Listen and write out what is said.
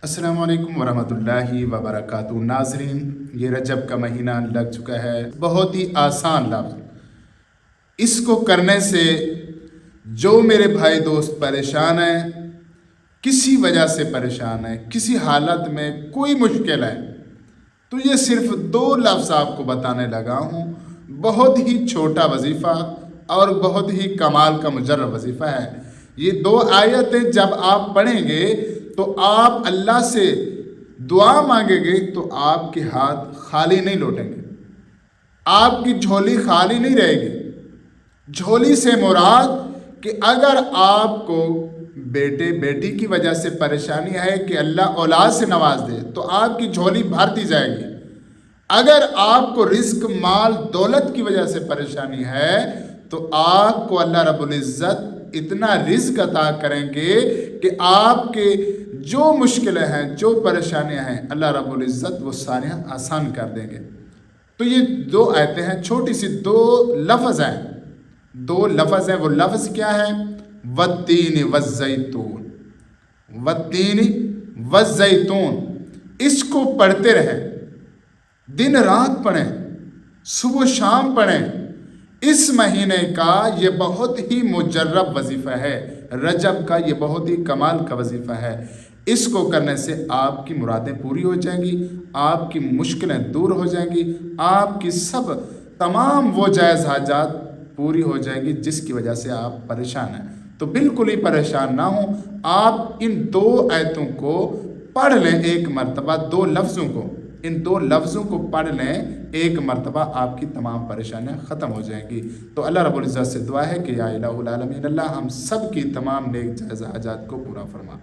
अस्सलाम वालेकुम वरहमतुल्लाहि वबरकातुहू। नाज़रीन, ये रजब का महीना लग चुका है। बहुत ही आसान लफ्ज़, इसको करने से जो मेरे भाई दोस्त परेशान हैं, किसी वजह से परेशान है, किसी हालत में कोई मुश्किल है, तो ये सिर्फ 2 लफ्ज़ आपको बताने लगा हूँ। बहुत ही छोटा वजीफ़ा और बहुत ही कमाल का मुजर्रब वजीफ़ा है। ये 2 आयतें जब आप पढ़ेंगे तो आप अल्लाह से दुआ मांगेंगे तो आपके हाथ खाली नहीं लौटेंगे, आपकी झोली खाली नहीं रहेगी। झोली से मुराद कि अगर आपको बेटे बेटी की वजह से परेशानी है कि अल्लाह औलाद से नवाज दे तो आपकी झोली भरती जाएगी। अगर आपको रिस्क माल दौलत की वजह से परेशानी है तो आपको अल्लाह रब्बुल इज़्ज़त इतना रिस्क अता करेंगे कि आपके जो मुश्किलें हैं, जो परेशानियां हैं, अल्लाह रब्बुल इज़्ज़त वो सारे आसान कर देंगे। तो ये 2 आयतें हैं, छोटी सी 2 लफ्ज़ हैं। 2 लफ्ज़ हैं। वो लफ्ज़ क्या है? वत्तीन वज़्ज़ैतून, वत्तीन वज़्ज़ैतून। इसको पढ़ते रहें, दिन रात पढ़ें, सुबह शाम पढ़ें। इस महीने का ये बहुत ही मुजर्रब वजीफ़ा है। रजब का ये बहुत ही कमाल का वजीफ़ा है। इसको करने से आपकी मुरादें पूरी हो जाएंगी, आपकी मुश्किलें दूर हो जाएंगी, आपकी सब तमाम वो जायज़ हाजात पूरी हो जाएंगी जिसकी वजह से आप परेशान हैं। तो बिल्कुल ही परेशान ना हो, आप इन 2 आयतों को पढ़ लें एक मरतबा। 2 लफ्ज़ों को, इन 2 लफ्ज़ों को पढ़ लें एक मरतबा, आपकी तमाम परेशानियाँ ख़त्म हो जाएंगी। तो अल्लाह रब्बुल इज़्ज़त से दुआ है कि या इलाहुल आलमीन, अल्लाह हम सब की तमाम नेक जायज़ हाजात को पूरा फरमा।